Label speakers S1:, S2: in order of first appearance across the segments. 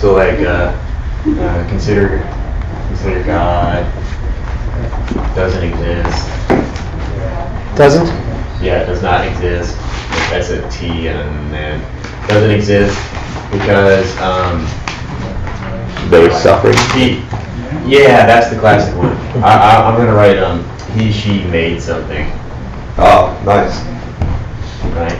S1: So like, consider God doesn't exist.
S2: Doesn't?
S1: Yeah, it does not exist. That's a T and an N. Doesn't exist because
S3: They're suffering.
S1: Yeah, that's the classic one. I'm gonna write he, she made something.
S3: Oh, nice.
S1: Right.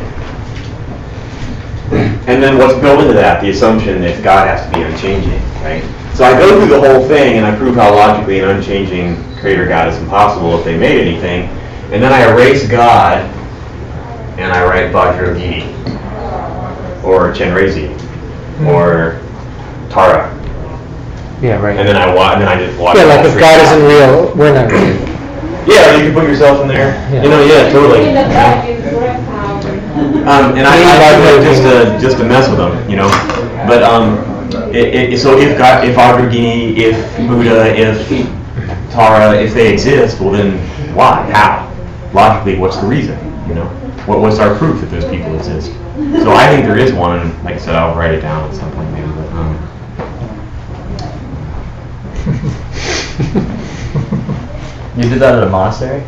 S1: And then what's built into that? The assumption that God has to be unchanging, right? So I go through the whole thing and I prove how logically an unchanging creator God is impossible if they made anything. And then I erase God and I write Vajragini or Chenrezi or Tara.
S2: Yeah, right.
S1: And then I just watch.
S2: Yeah, like if God isn't real, we're not real.
S1: Yeah, you can put yourself in there.
S2: Yeah.
S1: You know, yeah, totally. And I do it just to mess with them, you know. But so if God, if Vajragini, if Buddha, if Tara, if they exist, well then why? How? Logically, what's the reason? You know, what's our proof that those people exist? So I think there is one, and like I said, I'll write it down at some point maybe. But,
S4: You did that at a monastery?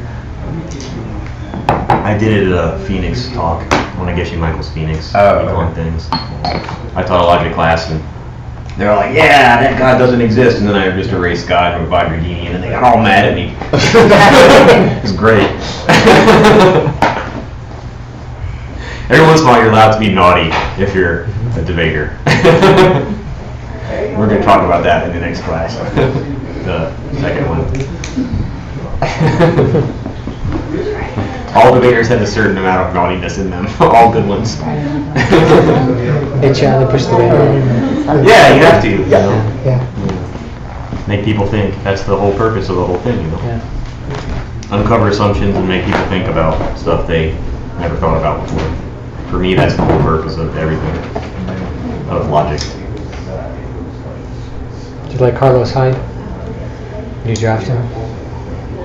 S1: I did it at a Phoenix talk. When I guess you Michael's Phoenix. On things. I taught a logic class and they were like, yeah, that God doesn't exist. And then I just erased God from Vajragini and then they got all mad at me. It was great. Every once in a while you're allowed to be naughty if you're a debater. We're going to talk about that in the next class. The second one. All debaters have a certain amount of naughtiness in them. All good ones.
S2: They try to push the button.
S1: Yeah, you have to. You know?
S2: Yeah.
S1: Make people think. That's the whole purpose of the whole thing, you know.
S2: Yeah.
S1: Uncover assumptions and make people think about stuff they never thought about before. For me, that's the whole purpose of everything. Of logic.
S2: Do you like Carlos Hyde? Did you draft him?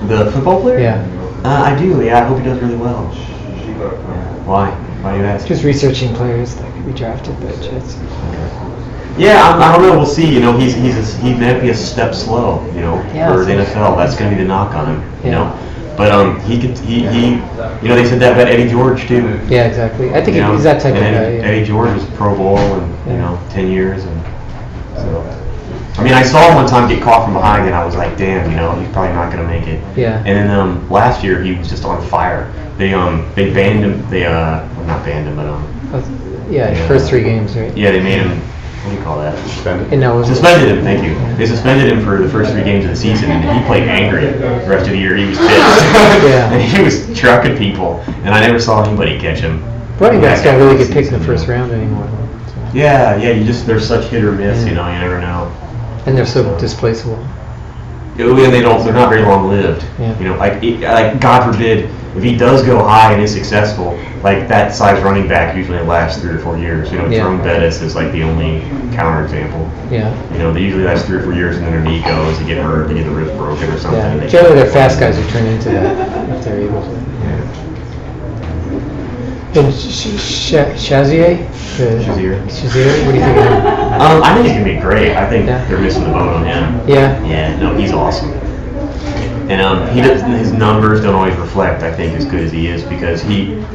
S1: The football player?
S2: Yeah.
S1: I do, yeah. I hope he does really well. Why? Why do you ask?
S2: Just researching players that could be drafted by Jets.
S1: Yeah, I don't know. We'll see. You know, he might be a step slow. You know, for the NFL. That's going to be the knock on him. You know, but he you know, they said that about Eddie George too.
S2: Yeah, exactly. I think he's that type of guy.
S1: Eddie George was Pro Bowl and you know 10 years and so. I mean, I saw him one time get caught from behind, and I was like, "Damn, you know, he's probably not going to make it."
S2: Yeah.
S1: And then last year, he was just on fire. They banned him. They well, not banned him, but
S2: first 3 games, right?
S1: Yeah, they made him. What do you call that? Suspended.
S2: Suspended
S1: him. Thank you. They suspended him for the first 3 games of the season, and he played angry. The rest of the year, he was pissed.
S2: Yeah.
S1: And he was trucking people, and I never saw anybody catch him.
S2: Running backs don't really get picked in the first round anymore. So.
S1: Yeah. They're such hit or miss. You know, you never know.
S2: And they're so displaceable.
S1: And they're not very long lived.
S2: Yeah.
S1: You know, like God forbid, if he does go high and is successful, like that size running back usually lasts 3 or 4 years. You know, Jerome Bettis is like the only counterexample.
S2: Yeah.
S1: You know, they usually last 3 or 4 years and then their knee goes, they get hurt, they get the wrist broken or something.
S2: Yeah. Generally, they're fast guys who turn into that if they're able to.
S1: Yeah.
S2: And Shazier?
S1: Shazier,
S2: what do you think of him?
S1: I think he's going to be great. I think they're missing the boat on him.
S2: Yeah?
S1: Yeah, no, he's awesome. And his numbers don't always reflect, I think, as good as he is because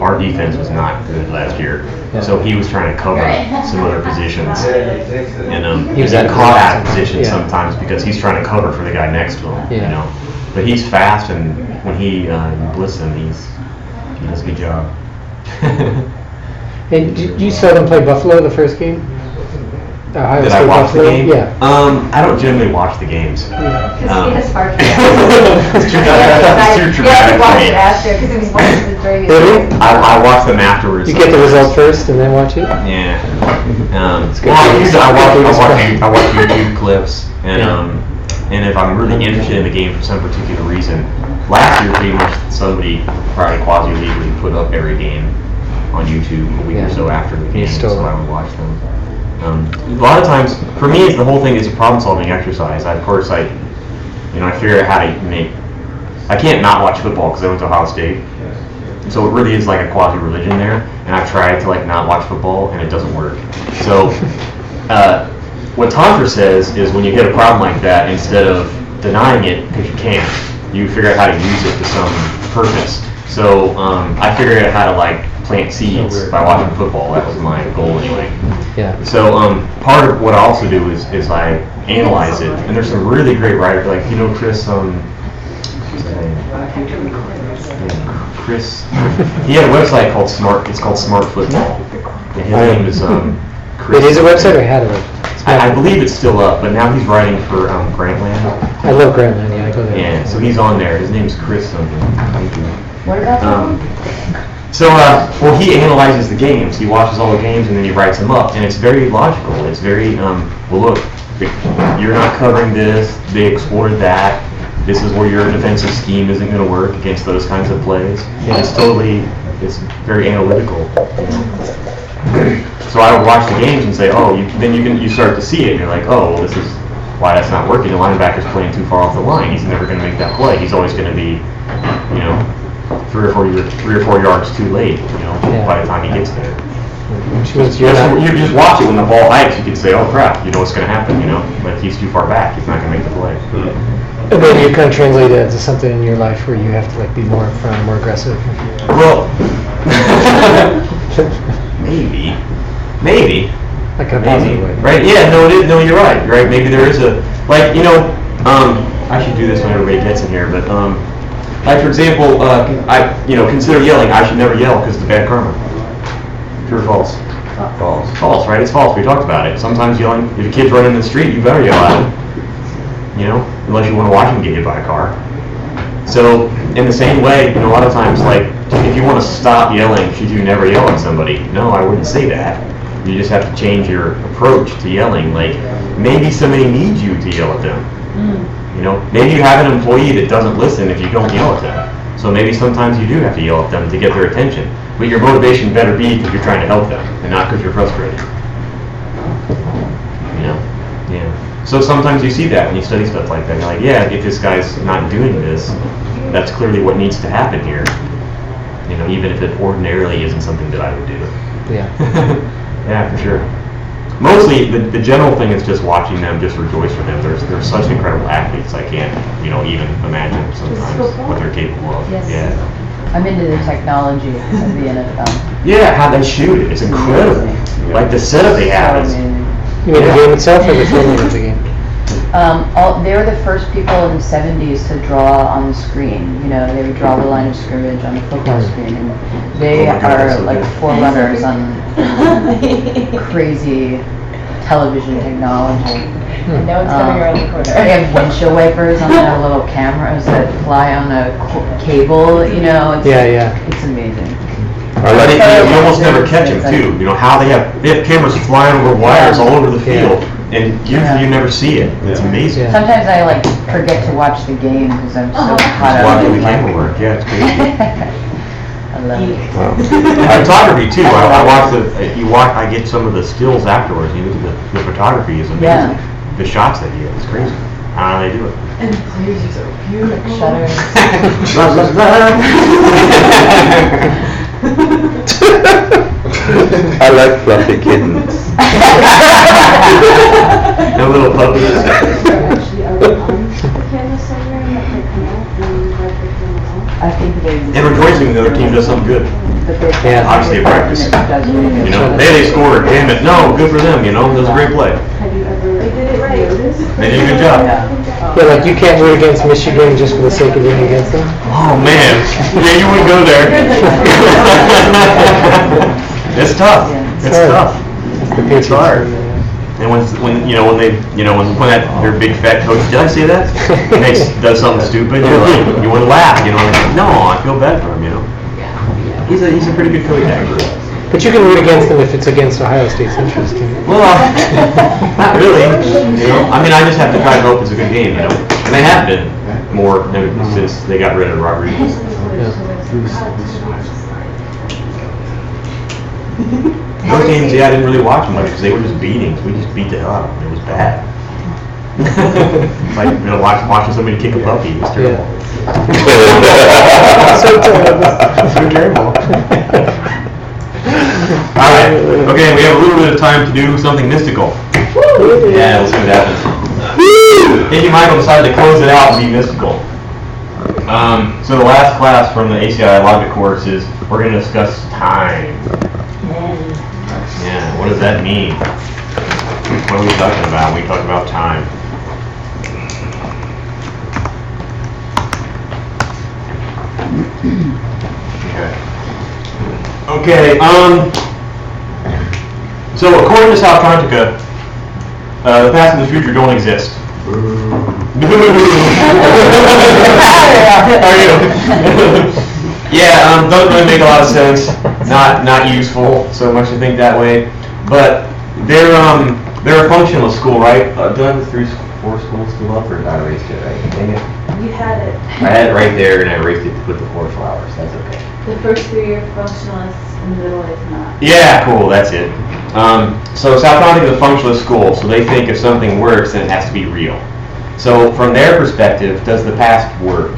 S1: our defense was not good last year.
S2: Yeah.
S1: So he was trying to cover some other positions. And
S2: he was
S1: caught out of position sometimes because he's trying to cover for the guy next to him.
S2: Yeah.
S1: You know, but he's fast, and when you blitz him, he does a good job.
S2: And you saw them play Buffalo the first game? Ohio
S1: Did
S2: State
S1: I watch
S2: Buffalo?
S1: the game?
S2: Yeah.
S1: I don't generally watch the games.
S5: Because he was Sparky.
S1: It's too dramatic for me.
S5: Because it was one of the very
S2: Really?
S1: I watch them afterwards.
S2: You get the result first and then watch it?
S1: Yeah.
S2: It's good.
S1: I watch YouTube clips, and if I'm really interested in the game for some particular reason, last year pretty much somebody probably quasi-legally put up every game on YouTube a week or so after the game, so I would watch them. A lot of times, for me, the whole thing is a problem-solving exercise. I figure out how to make. I can't not watch football because I went to Ohio State, so it really is like a quasi-religion there. And I've tried to not watch football, and it doesn't work. So what Tantra says is when you get a problem like that, instead of denying it because you can't, you figure out how to use it to some purpose. So I figured out how to like plant seeds by watching football. That was my goal anyway.
S2: Yeah.
S1: So part of what I also do is I analyze it, and there's some really great writers, like Chris. What's his name? Chris. He had a website called Smart. It's called Smart Football. And his name is Chris.
S2: It is a website, or had a website?
S1: I believe it's still up, but now he's writing for Grantland.
S2: I love Grantland. Yeah, I go there.
S1: Yeah, so he's on there. His name's Chris something.
S5: What about
S1: So, well, he analyzes the games. He watches all the games and then he writes them up, and it's very logical. It's very, well, look, you're not covering this. They explored that. This is where your defensive scheme isn't going to work against those kinds of plays. Yeah. It's very analytical. You know? So I would watch the games and say, oh, you start to see it, and you're like, oh, well, this is why that's not working. The linebacker's playing too far off the line. He's never going to make that play. He's always going to be, you know, 3 or 4 yards too late, you know, by the time he gets there. You just watch it when the ball hikes. You can say, "Oh crap!" You know what's going to happen. You know, but he's too far back. He's not going to make the play.
S2: And then you kind of translate it to something in your life where you have to like be more upfront, more aggressive.
S1: Well, maybe.
S2: Like in a positive way.
S1: Right? Yeah. No, it is. No, you're right. Right? Maybe there is a like. You know, I should do this when everybody gets in here, but like for example, consider yelling. I should never yell because it's bad karma. True or false? False. False, right? It's false. We talked about it. Sometimes yelling, if a kid's running in the street, you better yell at him. You know, unless you want to watch him get hit by a car. So, in the same way, you know, a lot of times, like, if you want to stop yelling, should you never yell at somebody? No, I wouldn't say that. You just have to change your approach to yelling. Like, maybe somebody needs you to yell at them. You know, maybe you have an employee that doesn't listen if you don't yell at them. So maybe sometimes you do have to yell at them to get their attention. But your motivation better be because you're trying to help them and not because you're frustrated. You know? Yeah. So sometimes you see that when you study stuff like that. You're like, yeah, if this guy's not doing this, that's clearly what needs to happen here. You know, even if it ordinarily isn't something that I would do.
S2: Yeah.
S1: Yeah, for sure. Mostly, the general thing is just watching them, just rejoice for them. They're such incredible athletes. I can't, you know, even imagine sometimes what they're capable of.
S5: Yes.
S1: Yeah.
S5: I'm into the technology of the NFL.
S1: Yeah, how they shoot it. It's incredible. Like the setup they have is.
S2: You mean the game itself or the filming of the game?
S5: They were the first people in the 70s to draw on the screen. You know, they would draw the line of scrimmage on the football screen, and they are like forerunners on crazy television technology.
S6: No one's coming around the corner.
S5: They have windshield wipers on their little cameras that fly on a cable. You know, it's amazing.
S1: You almost never catch them too. You know how they have cameras flying over wires all over the field, and usually you never see it. It's amazing.
S5: Sometimes I like forget to watch the game because I'm so caught up.
S1: Watching the camera work, yeah, it's crazy.
S5: I love it.
S1: Photography too. I get some of the stills afterwards. You look at the photography is amazing.
S5: Yeah.
S1: The shots they get, it's crazy. I don't know how they do it.
S6: And the players are so beautiful.
S5: Shutters.
S3: I like fluffy kittens.
S1: No little puppies.
S6: Actually, are we on the camera somewhere and that they come out and wipe the camera off?
S5: I think they.
S1: And rejoicing the other team does something good. Obviously they practice. You know, they scored. Damn it! No, good for them. You know, that was a great play.
S6: Have you ever? They did it right.
S1: They did a good job.
S2: Yeah, like you can't root against Michigan just for the sake of rooting against them.
S1: Oh man, yeah, you wouldn't go there. It's tough. It's tough. It's hard. And when that big fat coach, did I say that? Does something stupid, you want to laugh, you know? No, I feel bad for him, you know. He's a pretty good coach, actually.
S2: But you can root against them if it's against Ohio State's interest, too.
S1: Well, not really. You know, I mean, I just have to try to hope it's a good game, you know. And they have been more since they got rid of Rodriguez. Those games, I didn't really watch much because they were just beatings. We just beat the hell out of them. It was bad. Like, you know, watching somebody kick a puppy. It was terrible.
S2: So terrible.
S1: So terrible. Alright, okay, we have a little bit of time to do something mystical. Yeah, let's see what happens. Katie Michael decided to close it out and be mystical. So the last class from the ACI logic course is we're going to discuss time. Yeah, what does that mean? What are we talking about when we talk about time? Okay, so according to South Antarctica, the past and the future don't exist. Yeah, doesn't really make a lot of sense. Not useful so much to think that way. But they're a functional school, right? Do I have the 4 schools still up, or did I erase it? Right? Dang it.
S6: You had it.
S1: I had it right there, and I erased it to put the 4 flowers. That's okay.
S6: The first 3 are functionalists, and the middle is not.
S1: Yeah, cool. That's it. So South Antarctica is a functionalist school, so they think if something works, then it has to be real. So from their perspective, does the past work?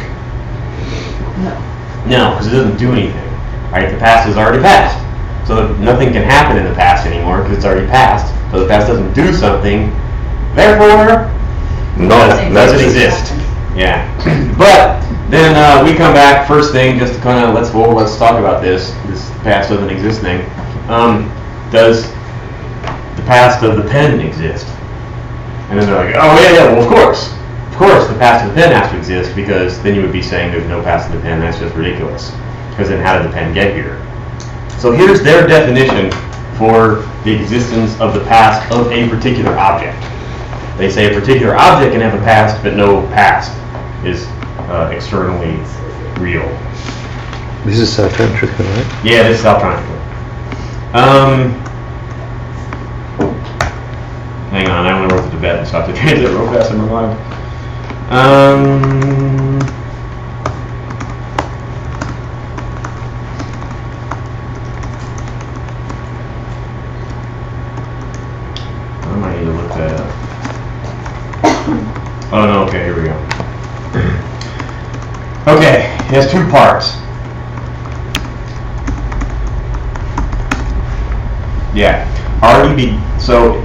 S1: No, because it doesn't do anything. Right? The past is already past. So nothing can happen in the past anymore because it's already past. So the past doesn't do something. Therefore, doesn't exist. Yeah. But then we come back first thing just to kind of let's talk about this past doesn't exist thing. Does the past of the pen exist? And then they're like, oh yeah, well of course the past of the pen has to exist, because then you would be saying there's no past of the pen. That's just ridiculous. Because then how did the pen get here? So here's their definition for the existence of the past of a particular object. They say a particular object can have a past, but no past is externally real.
S3: This is South Africa, right?
S1: Yeah, this is South Africa. Hang on, I want to work the Tibet, so I have to translate real fast in my mind. I might need to look that up. Oh no, okay, here we go. Okay, it has 2 parts. Yeah, so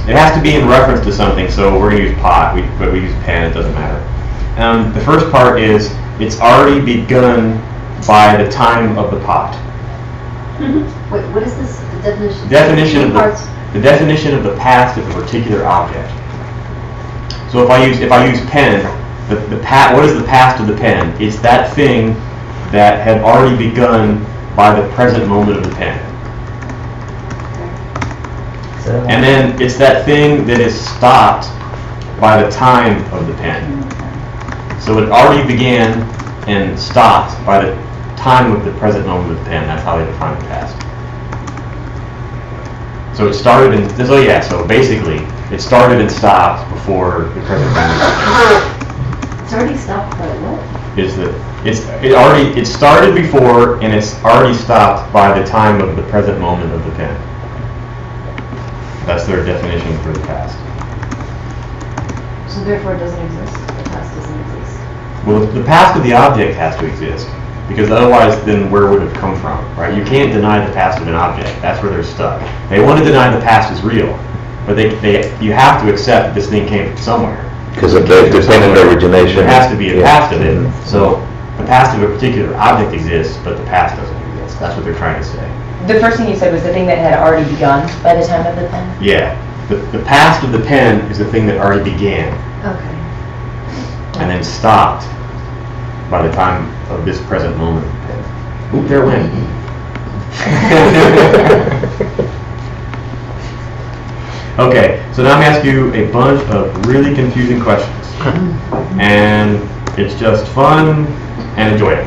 S1: it has to be in reference to something, so we're going to use pot, but we use pen, it doesn't matter. The first part is, it's already begun by the time of the pot.
S7: Wait, what is this? The definition?
S1: The definition of the past of a particular object. So if I use pen, what is the past of the pen? It's that thing that had already begun by the present moment of the pen. And then it's that thing that is stopped by the time of the pen. So it already began and stopped by the time of the present moment of the pen. That's how they define the past. So it started so basically it started and stopped before the present moment.
S7: It's already stopped by what?
S1: It started before and it's already stopped by the time of the present moment of the pen. That's their definition for the past.
S7: So therefore it doesn't exist? The past doesn't exist?
S1: Well, the past of the object has to exist, because otherwise then where would it have come from, right? You can't deny the past of an object. That's where they're stuck. They want to deny the past is real, but you have to accept that this thing came from somewhere.
S3: Because of the dependent origination.
S1: There has to be a past of it. So the past of a particular object exists, but the past doesn't exist. That's what they're trying to say.
S5: The first thing you said was the thing that had already begun by the time of the pen?
S1: Yeah. The past of the pen is the thing that already began
S7: Okay.
S1: and then stopped by the time of this present moment of the pen. Oop, there it went. Okay, so now I'm asking you a bunch of really confusing questions. And it's just fun and enjoy it.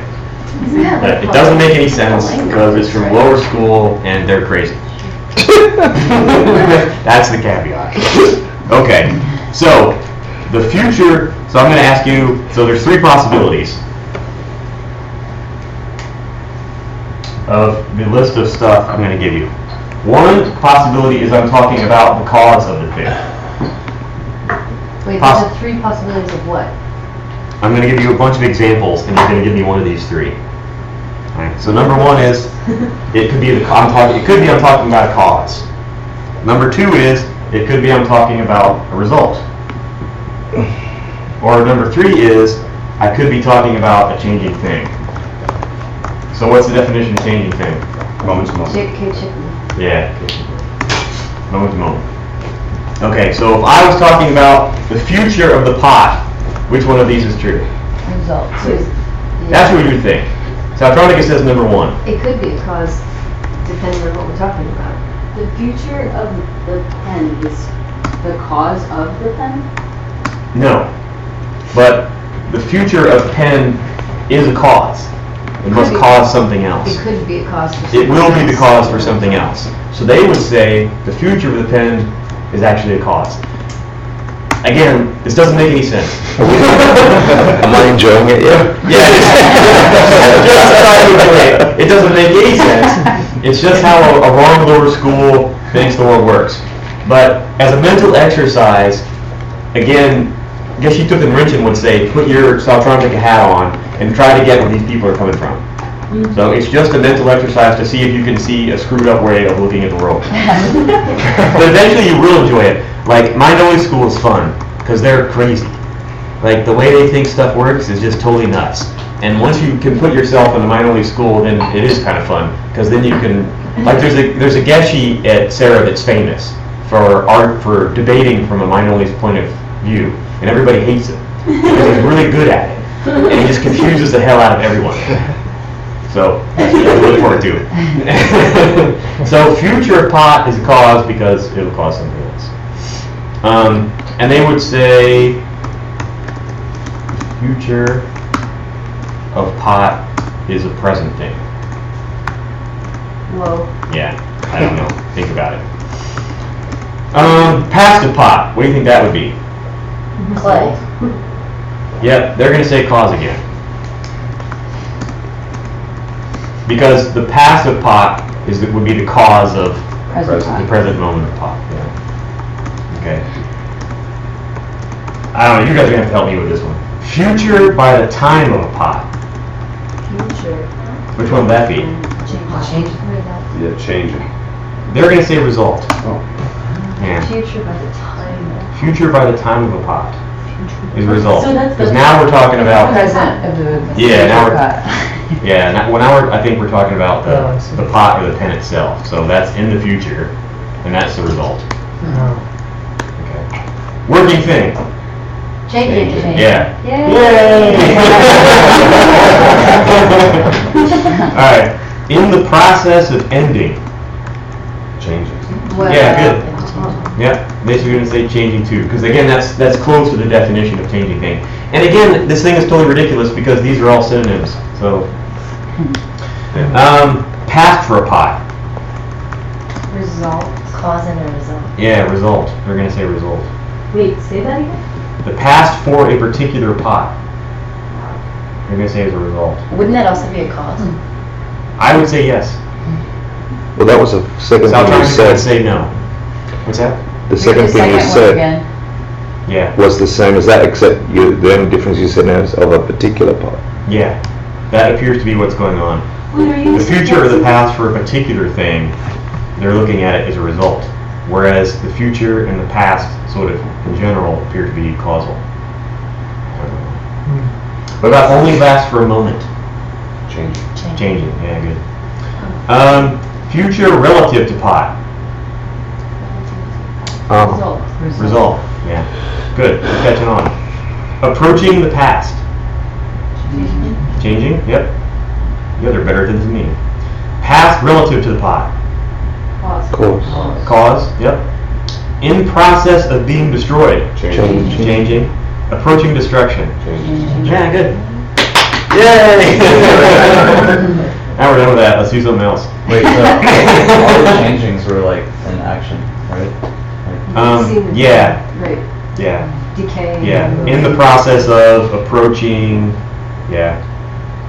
S1: It doesn't make any sense because it's from lower school and they're crazy. That's the caveat. Okay, so the future, so I'm going to ask you, so there's 3 possibilities of the list of stuff I'm going to give you. One possibility is I'm talking about the cause of the thing.
S7: Wait, there's 3 possibilities of what?
S1: I'm going to give you a bunch of examples and you're going to give me one of these 3. Right, so number one is it could be I'm talking about a cause. Number two is it could be I'm talking about a result. Or number three is I could be talking about a changing thing. So what's the definition of changing thing?
S8: Moment to moment.
S1: Yeah. Moment to moment. Okay, so if I was talking about the future of the pot, which one of these is true?
S5: Result.
S1: That's what you would think. Saltronica says number one.
S7: It could be a cause, depending on what we're talking about.
S6: The future of the pen is the cause of the pen?
S1: No. But the future of pen is a cause. It must cause something else.
S7: It could be a cause for something
S1: It will be the
S7: else.
S1: cause for something else. So they would say the future of the pen is actually a cause. Again, this doesn't make any sense.
S3: Am I enjoying it yet?
S1: Yeah, it doesn't make any sense. It's just how a wrong lower school thinks the world works. But as a mental exercise, again, I guess you took the wrench and would say, put your Saltronica hat on and try to get where these people are coming from. So it's just a mental exercise to see if you can see a screwed up way of looking at the world. But eventually you will enjoy it. Like, mind-only school is fun, because they're crazy. Like, the way they think stuff works is just totally nuts. And once you can put yourself in a mind-only school, then it is kind of fun, because then you can, like, there's a Geshe at Sarah that's famous for debating from a mind-only point of view, and everybody hates him, because he's really good at it, and he just confuses the hell out of everyone. So, I look forward to it. So, future pot is a cause because it'll cause something else. And they would say the future of pot is a present thing.
S7: Whoa.
S1: Yeah, I don't know. Think about it. Past of pot, what do you think that would be?
S7: Clay.
S1: Yep, they're going to say cause again. Because the past of pot would be the cause of the present moment of pot. Yeah. Okay. I don't know, you guys are going to have to help me with this one. Future by the time of a pot.
S6: Future.
S1: Which one would that be?
S7: Change.
S8: Yeah, changing.
S1: They're going to say result.
S8: Oh.
S1: Yeah.
S7: Future by the time.
S1: Future by the time of a pot is result.
S6: So that's
S1: Because
S6: the-
S1: now we're talking about...
S5: Present of the
S1: Yeah, now
S5: future
S1: we're-
S5: pot.
S1: Yeah, I think we're talking about the pot or the pen itself. So that's in the future, and that's the result.
S2: Oh.
S1: Okay. Working thing.
S7: Changing.
S1: Yeah.
S7: Yay.
S1: All right. In the process of ending.
S8: Changing.
S7: Well,
S1: Yeah, good. Yep. This you're going to say changing too, because again, that's close to the definition of changing thing. And again, this thing is totally ridiculous because these are all synonyms. So, past for a pot.
S7: Result. Cause and a result.
S1: Yeah, result. They're going to say result.
S6: Wait, say that again?
S1: The past for a particular pot. They're going to say as a result.
S7: Wouldn't that also be a cause?
S1: I would say yes.
S3: Well, that was the second thing you
S1: Saltronica would
S3: said.
S1: say no. What's that?
S3: The second thing you
S5: one
S3: said
S5: again.
S1: Yeah.
S3: was the same as that, except the only difference you said now is of a particular part.
S1: Yeah. That appears to be what's going on.
S6: Wait, are you
S1: The future or the past for a particular thing, they're looking at it as a result. Whereas the future and the past, sort of in general, appear to be causal. What about only lasts for a moment?
S8: Changing.
S1: Changing, yeah, good. Future relative to pot. Result, yeah. Good, you're catching on. Approaching the past. Changing, yep. Yeah, they're better than me. Past relative to the pot.
S3: Cause.
S1: Cause, yep. In process of being destroyed.
S8: Changing.
S1: Changing. Approaching destruction.
S8: Changing.
S1: Yeah, good. Yay! Now we're done with that. Let's do something else.
S4: Wait, so all the changings were like in action, right?
S1: Yeah,
S7: Right.
S1: yeah,
S7: Decay.
S1: yeah. In the process of approaching, yeah.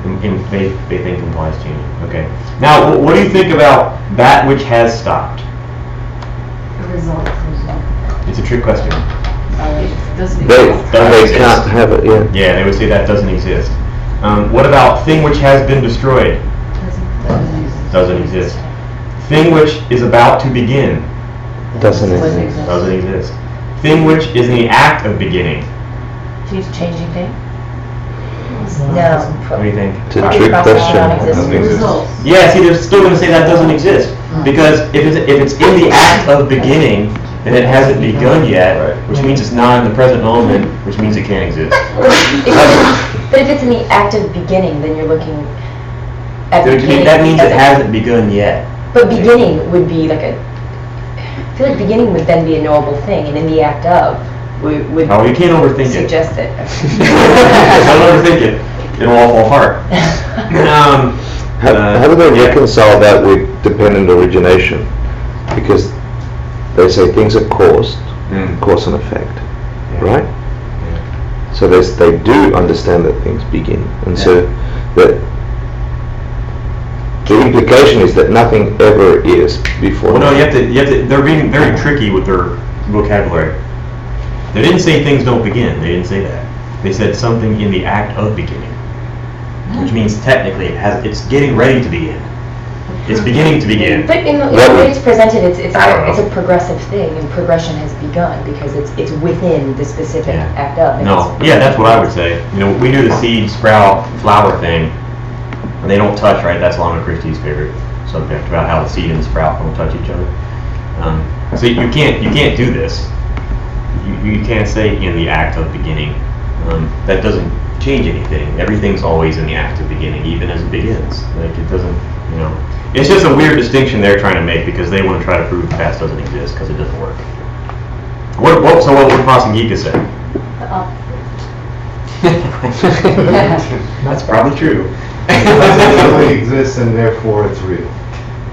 S1: They think implies changing. Okay. Now, what do you think about that which has stopped?
S7: Result.
S1: It's a trick question.
S3: They can't have it, yeah.
S1: Yeah, they would say that doesn't exist. What about thing which has been destroyed? Doesn't exist. Thing which is about to begin.
S3: Doesn't
S5: Doesn't
S3: exist.
S5: exist.
S1: Doesn't exist. Thing which is in the act of beginning.
S5: She's changing thing?
S7: No.
S1: What do you think?
S3: It's a trick question.
S8: Doesn't exist.
S1: Yeah, see, they're still going to say that doesn't exist. Because if it's in the act of beginning, then it hasn't begun yet,
S8: Right.
S1: which means it's not in the present moment, which means it can't exist.
S7: But if it's in the act of beginning, then you're looking at
S1: So
S7: beginning.
S1: that means
S7: as
S1: it
S7: a-
S1: hasn't begun yet.
S7: But beginning would be like I feel like beginning would then be a knowable thing, and in the act of would
S1: Oh, you can't overthink it.
S7: suggest it.
S1: Don't overthink it. It'll all fall apart.
S3: How do they reconcile that with dependent origination? Because they say things are caused, cause and effect, right? So they do understand that things begin, and so that the implication is that nothing ever is before.
S1: Well, no,
S3: now.
S1: you have to, they're being very tricky with their vocabulary. They didn't say things don't begin, they didn't say that. They said something in the act of beginning. Which means technically it's getting ready to begin. It's beginning to begin.
S7: But in the
S3: What
S7: way
S3: would-
S7: it's presented, it's
S1: I don't
S7: a
S1: know.
S7: progressive thing, and progression has begun because it's within the specific
S1: Yeah.
S7: act of. and
S1: No,
S7: it's-
S1: yeah, that's what I would say. You know, we do the seed, sprout, flower thing, and they don't touch, right? That's Lana Christie's favorite subject, about how the seed and the sprout don't touch each other. So you can't do this. You can't say in the act of beginning. That doesn't change anything. Everything's always in the act of beginning, even as it begins. Like it doesn't, you know. It's just a weird distinction they're trying to make because they want to try to prove the past doesn't exist because it doesn't work. So what would Prasangika say? That's probably true.
S9: It doesn't really exist and therefore it's real.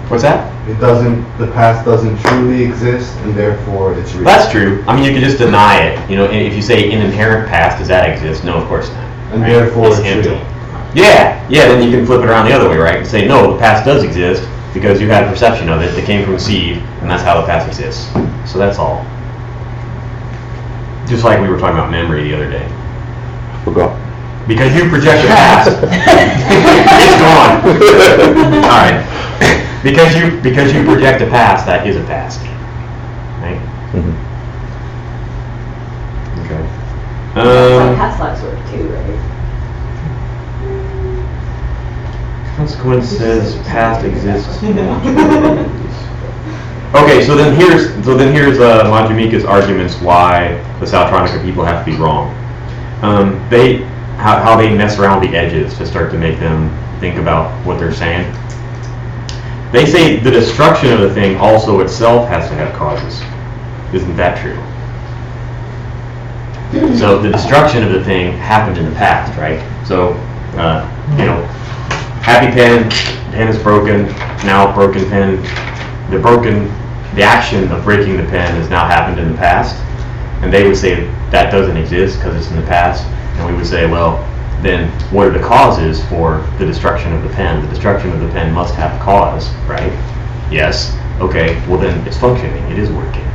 S1: What's that?
S9: The past doesn't truly exist and therefore it's real.
S1: That's true. I mean, you could just deny it. You know, if you say an inherent past, does that exist? No, of course not.
S9: And
S1: right?
S9: therefore it's
S1: empty.
S9: real.
S1: Yeah, then you can flip it around the other way, right? And say, no, the past does exist because you had a perception of it that came from a seed, and that's how the past exists. So that's all. Just like we were talking about memory the other day.
S3: Forgot.
S1: Because you project the past, it's gone. All right. Because you project a past, that is a past, right?
S3: Mhm.
S1: Okay.
S6: Past lives work too, right?
S1: Consequence says past exists. Okay, so then here's Madhyamika's arguments why the Sautronica people have to be wrong. How they mess around the edges to start to make them think about what they're saying. They say the destruction of the thing also itself has to have causes. Isn't that true? So the destruction of the thing happened in the past, right? So, you know, happy pen is broken, now broken pen. The action of breaking the pen has now happened in the past. And they would say that doesn't exist because it's in the past. And we would say, well, then what are the causes for the destruction of the pen? The destruction of the pen must have cause, right? Yes. Okay, well then it's functioning, it is working.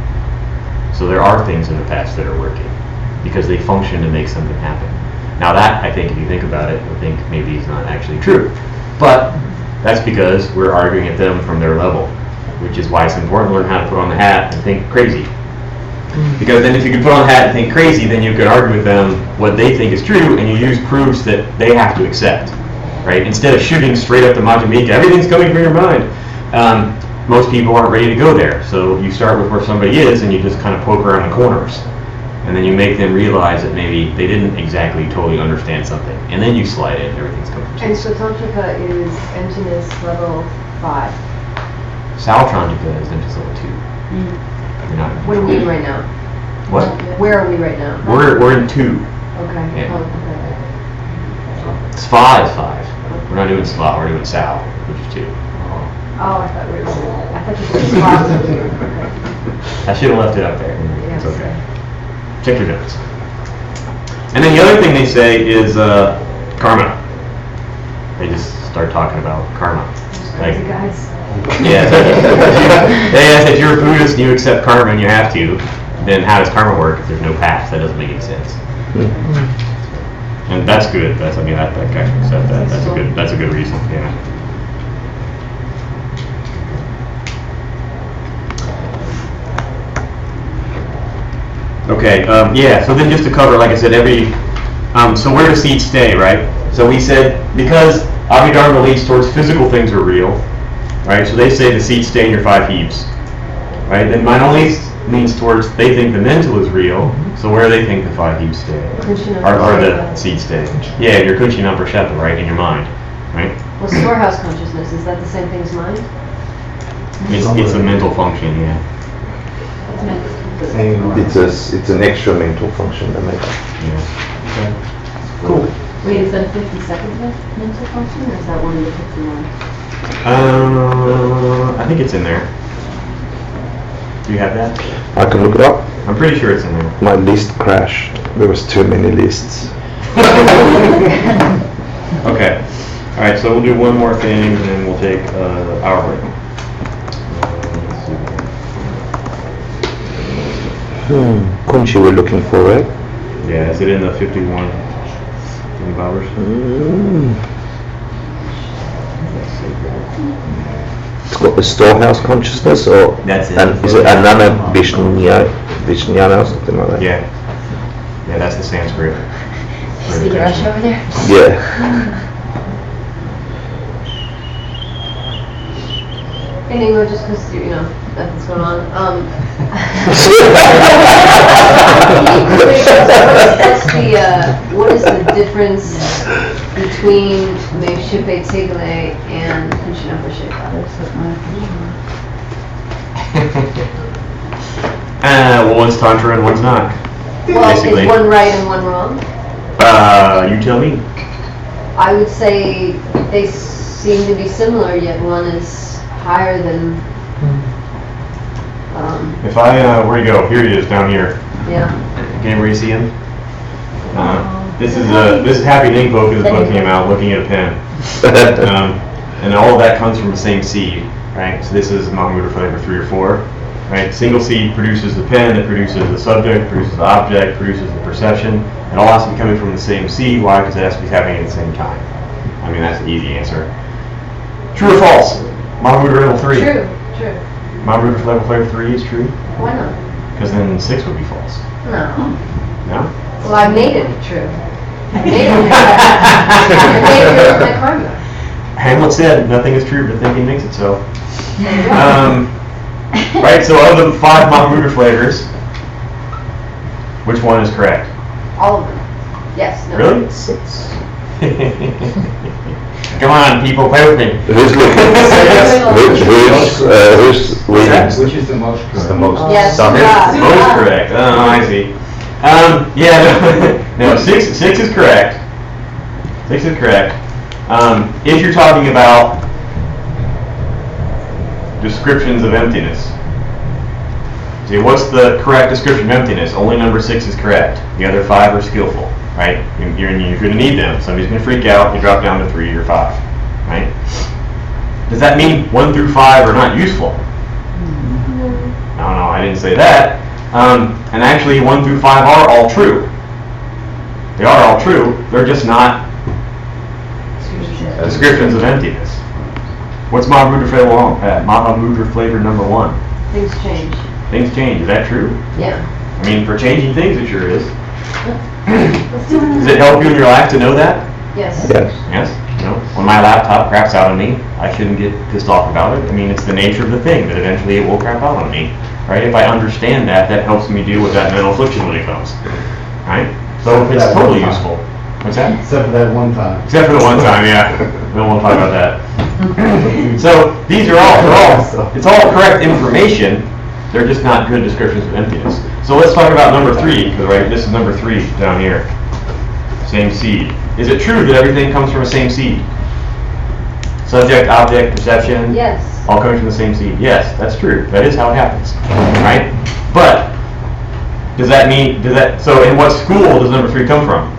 S1: So there are things in the past that are working because they function to make something happen. Now that, I think, if you think about it, I think maybe it's not actually true. But that's because we're arguing at them from their level, which is why it's important to learn how to put on the hat and think crazy. Because then if you can put on the hat and think crazy, then you can argue with them what they think is true, and you use proofs that they have to accept, right? Instead of shooting straight up to Madhyamika, everything's coming from your mind. Most people aren't ready to go there, so you start with where somebody is, and you just kind of poke around the corners. And then you make them realize that maybe they didn't exactly totally understand something. And then you slide in, everything's coming from
S6: And so Tantrika is emptiness level 5.
S1: Saltrantica is into level 2. You're not in
S6: What are we
S1: control.
S6: in right now?
S1: What?
S6: Where are we right now?
S1: We're in 2.
S6: Okay.
S1: Yeah.
S6: Oh, okay.
S1: Spa is 5. We're not doing Spa, we're doing Sal, which is 2.
S6: Oh, I thought you said spot was okay.
S1: I should have left it up there.
S6: Yes.
S1: It's okay. Check your notes. And then the other thing they say is karma. They just start talking about karma.
S6: Crazy guys.
S1: Yeah. If you're a Buddhist and you accept karma and you have to, then how does karma work if there's no past? That doesn't make any sense. And that's good. That guy said that. That's a good reason. Yeah. Okay, yeah, so then just to cover, like I said, so where do seeds stay, right? So we said, because Abhidharma leads towards physical things are real, right? So they say the seeds stay in your 5 heaps, right? Then Mainoli leans towards, they think the mental is real, so where do they think the 5 heaps stay? Or the seeds stay? Yeah, your Kunchina Prashetta, right, in your mind, right?
S10: Well, storehouse consciousness, is that the same thing as mind?
S1: It's a mental function, yeah.
S3: It's an extra mental function that makes.
S1: Yeah.
S10: Cool. Wait, is that a 52nd mental function, or is that one of the 51?
S1: I think it's in there. Do you have that?
S3: I can look it up.
S1: I'm pretty sure it's in there.
S3: My list crashed. There was too many lists.
S1: Okay. All right. So we'll do one more thing, and then we'll take our break.
S3: Kunchi we're looking for, right?
S1: Yeah. Is it in the 51 hours?
S3: It's got the storehouse consciousness, or
S1: That's it.
S3: Is it Anana Vishnyana or something like that?
S1: Yeah. Yeah. That's the Sanskrit.
S5: See the rush over there?
S3: Yeah.
S10: Hey, Ningo, just because, nothing's going on. What is the difference between Meishipe Tegle and Kunchina Prashetta?
S1: Well, one's Tantra and one's not.
S10: Well,
S1: basically.
S10: is one right and one wrong?
S1: You tell me.
S10: I would say they seem to be similar, yet one is higher than.
S1: If where you go? Here he is, down here.
S10: Yeah.
S1: Can everybody see him? This is Happy Nyingpo because the book came out, looking at a pen. And all of that comes from the same seed, right? So this is Mahamudra flavor 3 or 4, right? Single seed produces the pen, it produces the subject, produces the object, produces the perception. It all has to be coming from the same seed. Why? Because it has to be happening at the same time. I mean, that's the easy answer. True or false? Mahamudra level 3.
S10: True.
S1: Mahamudra level flavor 3 is true?
S10: Why not?
S1: Because then 6 would be false.
S10: No.
S1: No?
S10: Well, I made it true. I made it my karma.
S1: Hamlet said, nothing is true, but thinking makes it so. Right, so of the 5 Mahamudra flavors, which one is correct?
S10: All of them. Yes. No.
S1: Really? 6. Come on, people, play with me.
S3: Who's looking? Who's reading?
S9: Which is the most correct?
S8: The most.
S10: Yes.
S1: Most correct. Oh, I see. No, 6 is correct. 6 is correct. If you're talking about descriptions of emptiness, see, what's the correct description of emptiness? Only number 6 is correct. The other 5 are skillful, right? You're going to need them. Somebody's going to freak out. You drop down to 3 or 5, right? Does that mean 1 through 5 are not useful? No, I didn't say that. And actually, 1 through 5 are all true. They are all true. They're just not descriptions of emptiness. What's Mahamudra flavor number 1?
S10: Things change.
S1: Things change. Is that true?
S10: Yeah.
S1: I mean, for changing things, it sure is.
S10: Let's do it.
S1: Does it help you in your life to know that?
S10: Yes.
S3: Yes.
S1: Yes. When my laptop craps out on me, I shouldn't get pissed off about it. I mean, it's the nature of the thing that eventually it will crap out on me, right? If I understand that, that helps me deal with that mental affliction when it comes, right? So it's totally useful. What's that?
S9: Except for that one time.
S1: Except for the one time, yeah. We don't want to talk about that. So these are it's all correct information. They're just not good descriptions of emptiness. So let's talk about number 3, because right, this is number 3 down here. Same seed. Is it true that everything comes from the same seed? Subject, object, perception,
S10: Yes.
S1: all coming from the same seed. Yes, that's true. That is how it happens, right? But does that mean so in what school does number 3 come from?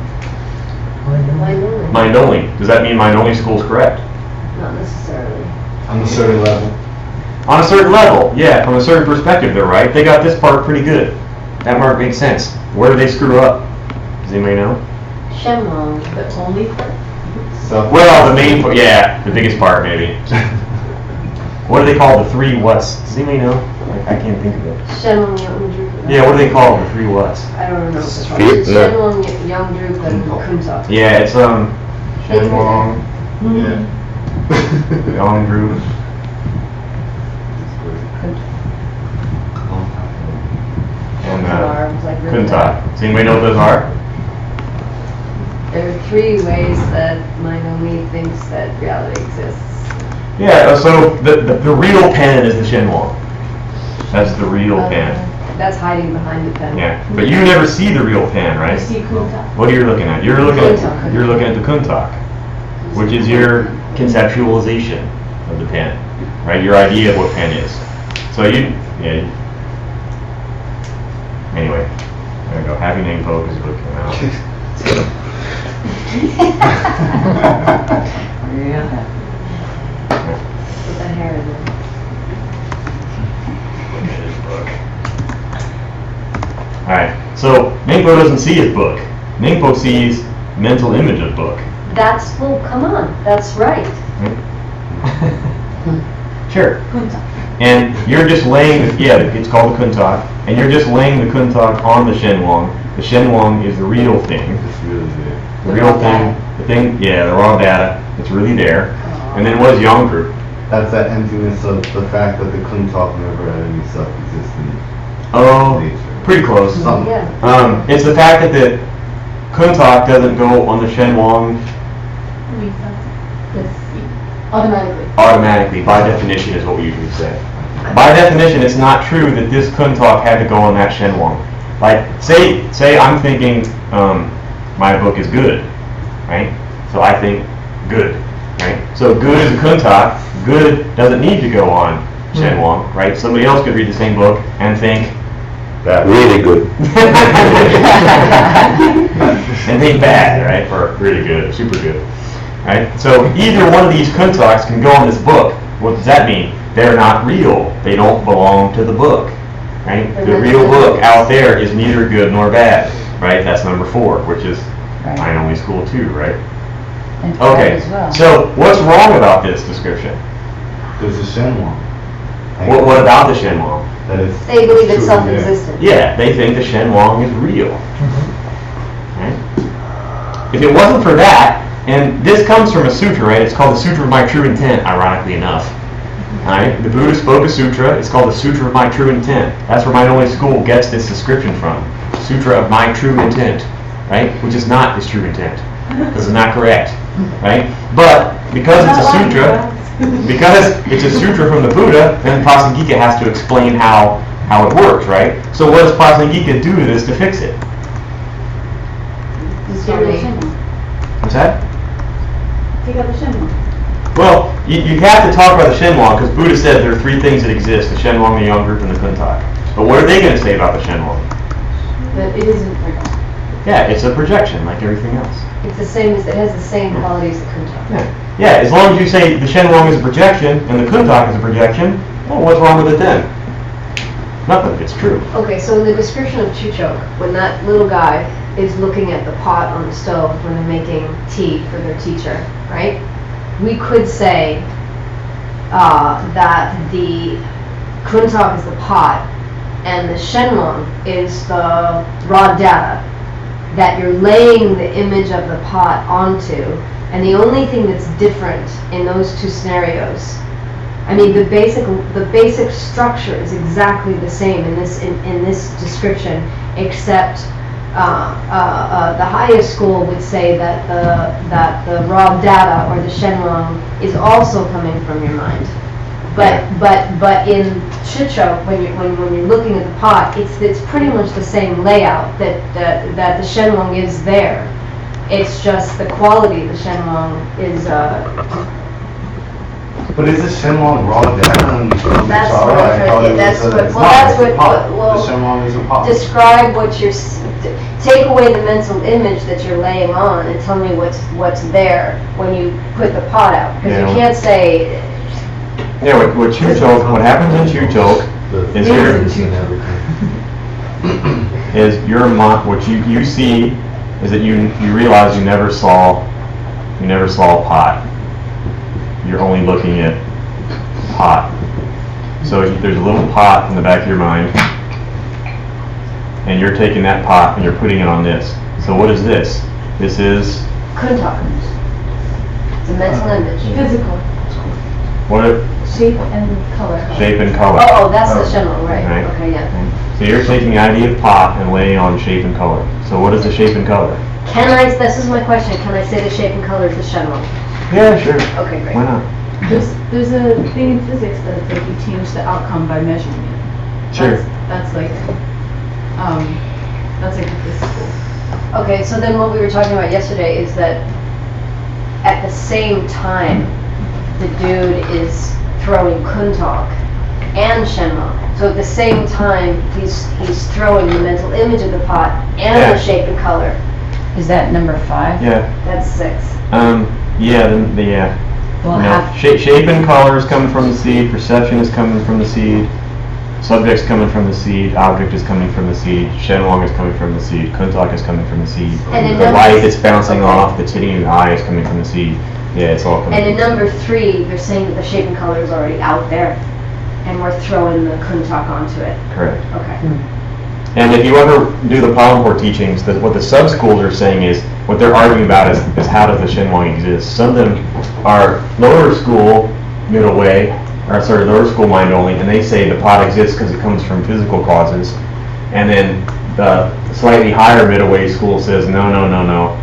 S1: Mind only. Does that mean mind only school is correct?
S10: Not necessarily.
S9: On a certain level.
S1: On a certain level, yeah, from a certain perspective, they're right. They got this part pretty good. That part makes sense. Where do they screw up? Does anybody know?
S10: Shenlong, the only part.
S1: Well, the main part, yeah, the biggest part maybe. What do they call the 3 whats? Does anybody know? I can't think of it.
S10: Shenlong,
S1: Yeah, what do they call it? The three whats?
S10: I don't remember.
S3: Sphere- no.
S10: Shenwang, Yeongdrup, and Kunta.
S1: Yeah, it's Shenwang,
S9: Yeah.
S1: Yeongdrup, and
S10: Kunta, like really
S1: Kunta. Does anybody know what those are?
S10: There are three ways that Minoli thinks that reality exists.
S1: Yeah, so the real pen is the Shenwang. That's the real pen.
S10: That's hiding behind the pen.
S1: Yeah, but you never see the real pen, right?
S6: I see Kunta.
S1: What are you looking at? You're looking
S10: Kuntak.
S1: at the Kuntak, which is your conceptualization of the pen, right? Your idea of what pen is. So yeah. Anyway, there we go. Happy Nyingpo is book came out.
S5: Yeah.
S10: With the hair in there.
S1: Look at his book. All right. So Nyingpo doesn't see his book. Nyingpo sees mental image of book.
S10: That's, well, come on, that's right.
S1: Sure.
S6: Kunta.
S1: And you're just laying, it's called the Kuntak, and you're just laying the Kuntak on the Shenwang. The Shenwang is the real thing.
S8: It's really there.
S1: The real thing, the raw data, it's really there. And then what is Yeongdrup?
S9: That's that emptiness of the fact that the Kuntalk never had any self-existent
S1: Oh,
S9: nature.
S1: pretty close.
S9: Something.
S10: Yeah.
S1: It's the fact that the Kuntak doesn't go on the Shenwang automatically, by definition is what we usually say. By definition, it's not true that this Kuntak had to go on that Shenwang. Like, say I'm thinking my book is good, right? So I think good, right? So good is a Kuntak. Good doesn't need to go on Shenwang, right? Somebody else could read the same book and think
S3: That really good.
S1: and think bad, right? Or really good, super good, right? So either one of these Kuntaks can go on this book. What does that mean? They're not real. They don't belong to the book, right? The real book out there is neither good nor bad, right? That's number 4, which is
S5: Right.
S1: I only school 2, right?
S5: And five
S1: Okay,
S5: as well.
S1: so what's wrong about this description?
S9: There's a Shenwang.
S1: What about the Shenwang?
S9: That it's
S10: They believe it's
S9: truly there.
S10: self-existent.
S1: Yeah, they think the Shenwang is real. Right? If it wasn't for that, and this comes from a sutra, right? It's called the Sutra of My True Intent, ironically enough. Right? The Buddha spoke a sutra. It's called the Sutra of My True Intent. That's where my only school gets this description from. Sutra of My True Intent, right? Which is not his true intent. This is not correct, right? But because it's a sutra, because it's a sutra from the Buddha, then Prasangika has to explain how it works, right? So what does Prasangika do to this to fix it? What's that?
S6: Take out the Shenwang.
S1: Well, you have to talk about the Shenwang because Buddha said there are 3 things that exist: the Shenwang, the Yeongdrup, and the Kuntak. But what are they going to say about the Shenwang?
S6: That it isn't real.
S1: Yeah, it's a projection like everything else.
S10: It's the same as, it has the same qualities as Kunta.
S1: Yeah, as long as you say the Shenwang is a projection and the Kuntak is a projection, well, what's wrong with it then? Nothing, it's true.
S10: Okay, so in the description of Chuchok, when that little guy is looking at the pot on the stove when they're making tea for their teacher, right? We could say that the Kuntak is the pot and the Shenwang is the raw data that you're laying the image of the pot onto, and the only thing that's different in those 2 scenarios, I mean, the basic structure is exactly the same in this description, except the highest school would say that the raw data or the Shenwang is also coming from your mind. But in Chicho, when you're looking at the pot, it's pretty much the same layout that the Shenwang is there. It's just the quality of the Shenwang is.
S9: But is the Shenwang raw data?
S10: That's what I'm trying to get.
S9: The Shenwang is a pot.
S10: Describe what you're. Take away the mental image that you're laying on and tell me what's there when you put the pot out, because you can't say.
S1: Yeah, what happens in Chuchok is your what you see is that you realize you never saw a pot. You're only looking at pot. So there's a little pot in the back of your mind. and you're taking that pot and you're putting it on this. So what is this? This is
S10: Kuntak. It's a mental image.
S6: Physical.
S1: what?
S6: Shape and color.
S1: Shape and color.
S10: Oh, that's the Shenlong, right?
S1: Right.
S10: Okay, yeah.
S1: So you're taking the idea of pot and laying on shape and color. So what is the shape and color?
S10: This is my question, can I say the shape and color is the Shenlong?
S1: Yeah, sure.
S10: Okay, great.
S1: Why not?
S6: There's a thing in physics that it's like you change the outcome by measuring it.
S1: Sure.
S6: That's like physical.
S10: Okay, so then what we were talking about yesterday is that at the same time, the dude is throwing Kuntak and Shenlong. So at the same time, he's throwing the mental image of the pot and
S1: Yeah.
S10: the shape and color.
S5: Is that number 5?
S1: Yeah.
S10: That's 6.
S1: Yeah.
S5: Well,
S1: No.
S5: half,
S1: Shape and color is coming from the seed. Perception is coming from the seed. Subject's coming from the seed. Object is coming from the seed. Shenlong is coming from the seed. Kuntak is coming from the seed.
S10: And in
S1: The
S10: number-
S1: light that's bouncing
S10: okay.
S1: off, that's hitting your eye, is coming from the seed. Yeah, it's all coming.
S10: And in
S1: from the
S10: number 3, they're saying that the shape and color is already out there, and we're throwing the Kuntak onto it.
S1: seed. Correct.
S10: Okay.
S1: And if you ever do the Pollenport teachings, what the sub-schools are saying is, what they're arguing about is how does the Shenlong exist? Some of them are lower school, middle way, lower school mind only, and they say the pot exists because it comes from physical causes. And then the slightly higher middle way school says, no,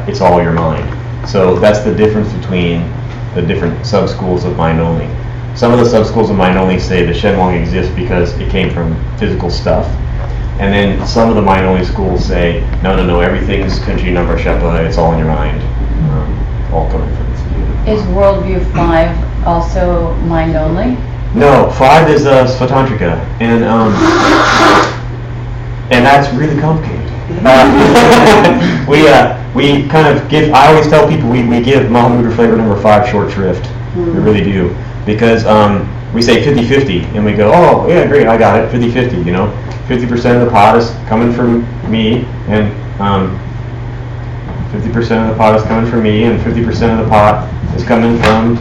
S1: it's all your mind. So that's the difference between the different sub-schools of mind only. Some of the sub-schools of mind only say the Shenlong exists because it came from physical stuff. And then some of the mind-only schools say, no, everything's Kunchi number Shepa, it's all in your mind. All coming from this.
S5: is worldview 5 also mind only?
S1: No, 5 is Svatantrika, and that's really complicated. We kind of give, I always tell people we give Mahamudra flavor number 5 short shrift. We really do. Because we say 50-50, and we go, oh, yeah, great, I got it, 50-50, 50% of the pot is coming from me, and 50% of the pot is coming from me, and 50% of the pot is coming from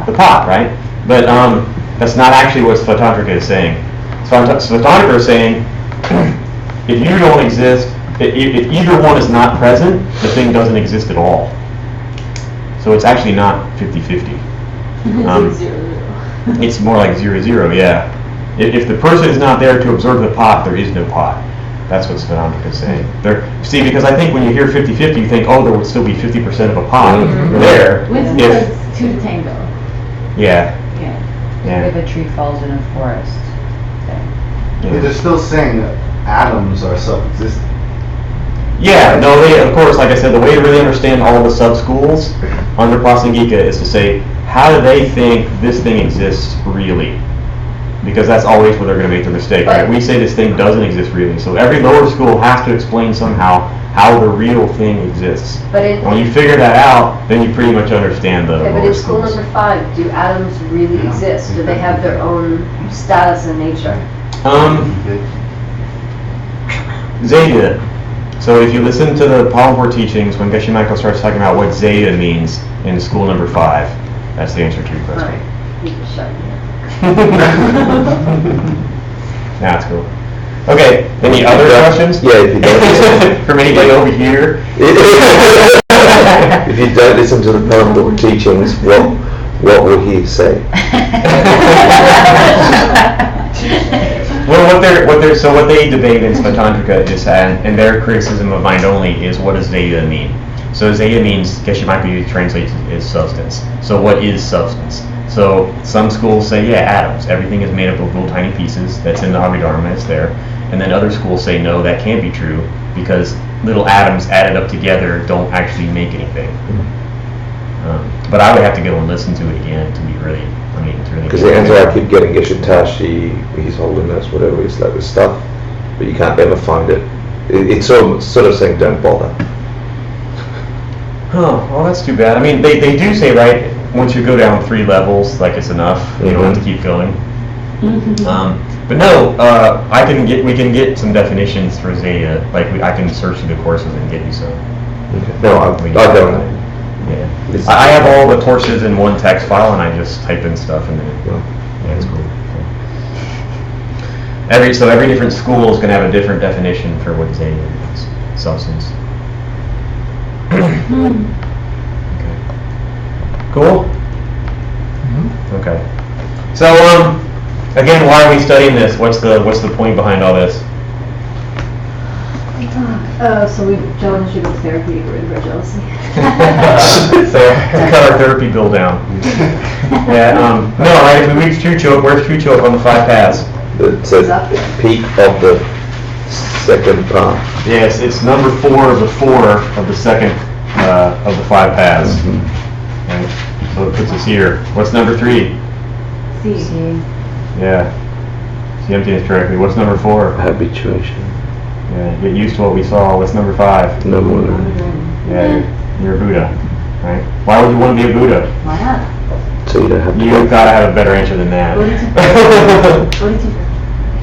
S1: the pot, right? But that's not actually what Svatantrika is saying. Svatantrika is saying, if you don't exist, if either one is not present, the thing doesn't exist at all. So it's actually not 50-50. It's more like 0-0, yeah. If the person is not there to observe the pot, there is no pot. That's what Svatantrika is saying. See, because I think when you hear 50-50, you think, oh, there would still be 50% of a pot there.
S6: Winston
S1: If,
S6: says 2 to tango.
S1: yeah,
S5: If a tree falls in a forest.
S9: But they're still saying that atoms are self-existent.
S1: Yeah, no, of course, like I said, the way to really understand all the sub-schools under Prasangika is to say, how do they think this thing exists really? Because that's always where they're going to make the mistake, right? We say this thing doesn't exist really, so every lower school has to explain somehow how the real thing exists.
S10: But
S1: when you figure that out, then you pretty much understand the
S10: okay, but
S1: lower
S10: in school
S1: schools.
S10: number 5, do atoms really exist? Do they have their own status in nature?
S1: Zeta. So if you listen to the Pollenport teachings, when Geshe Michael starts talking about what Zeta means in school number 5, that's the answer to your question.
S10: Alright, you can shut me
S1: That's cool. Okay, any other questions?
S3: Yeah, if you don't listen,
S1: From anybody over here?
S3: if you don't listen to the Pollenport teachings, what will he say?
S1: Well, what they debate in Svatantrika is, and their criticism of mind only is, what does Zeta mean? So Zeta means, Geshe Michael translates as substance. So what is substance? So some schools say, yeah, atoms. Everything is made up of little tiny pieces. That's in the Abhidharma, it's there. And then other schools say, no, that can't be true, because little atoms added up together don't actually make anything. But I would have to go and listen to it again to be really, to really.
S3: Because the answer I keep getting, Geshe Tashi, he's holding this, whatever, it's like this stuff, but you can't ever find it. It's sort of saying, don't bother.
S1: Oh, well, that's too bad. I mean, they do say, right, once you go down 3 levels, like it's enough. You don't have to keep going. But no, we can get some definitions for Zeta. Like I can search through the courses and get you some.
S3: Okay. No, I don't.
S1: Yeah, I have all the courses in one text file, and I just type in stuff, and then yeah, it's cool. every different school is going to have a different definition for what xanthine means, substance. Okay. Cool? Okay. So, again, why are we studying this? What's the point behind all this?
S10: So John should go to therapy to get rid of our jealousy.
S1: So, cut our therapy bill down. Yeah, no, right, if we reach true choke, where's true choke on the 5 paths?
S3: It's a peak of the second path.
S1: Yes, it's number 4 of the 4 of the second of the 5 paths. Right? So it puts us here. What's number 3?
S10: C.
S1: Yeah. See, I'm doing this correctly. What's number 4?
S3: Habituation.
S1: Yeah, get used to what we saw. What's number 5?
S3: No more.
S1: Yeah, you're a Buddha, right? Why would you want to be a Buddha?
S10: Why not?
S3: So you don't have to.
S1: You've got to have a better answer than that.
S10: What did you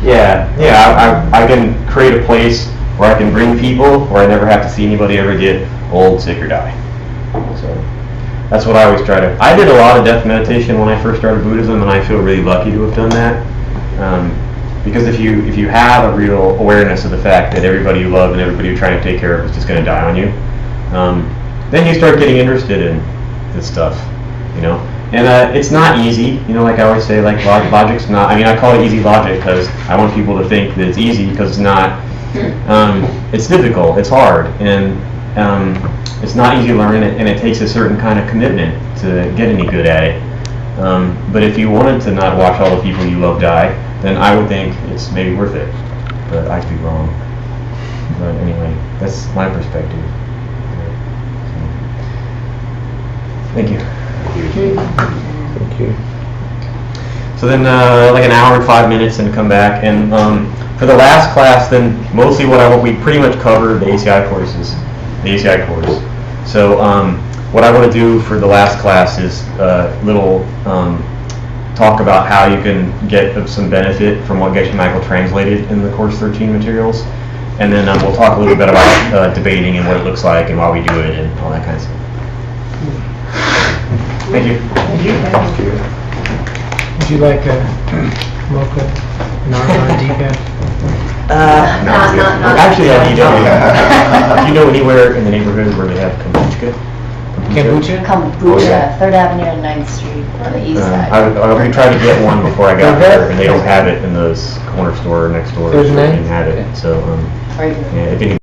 S1: Yeah, I can create a place where I can bring people where I never have to see anybody ever get old, sick, or die. So that's what I always try to. I did a lot of death meditation when I first started Buddhism, and I feel really lucky to have done that. Because if you have a real awareness of the fact that everybody you love and everybody you're trying to take care of is just going to die on you, then you start getting interested in this stuff, you know. And it's not easy, you know, like I always say, like logic's not, I mean, I call it easy logic because I want people to think that it's easy because it's not. It's difficult, it's hard, and it's not easy to learn, and it takes a certain kind of commitment to get any good at it. But if you wanted to not watch all the people you love die, then I would think it's maybe worth it. But I could be wrong. But anyway, that's my perspective. Thank you.
S3: Thank you.
S1: So then, like an hour and 5 minutes, and come back. And for the last class, then mostly we pretty much covered the ACI courses, the ACI course. So what I want to do for the last class is little talk about how you can get some benefit from what Geshe Michael translated in the Course 13 materials. And then we'll talk a little bit about debating and what it looks like and why we do it and all that kind of stuff. Thank you.
S2: Thank you. Would you like a mocha, non-decaf?
S10: Not.
S1: Actually, I need. Do you know anywhere in the neighborhood where they have kombucha?
S2: Kombucha?
S5: Kombucha, 3rd Avenue and 9th Street on the east side.
S1: I tried to get one before I got there, and they don't have it in those corner store next door.
S2: There's
S1: so
S2: none?
S1: they didn't have it. So,
S5: Right.
S1: yeah, if any.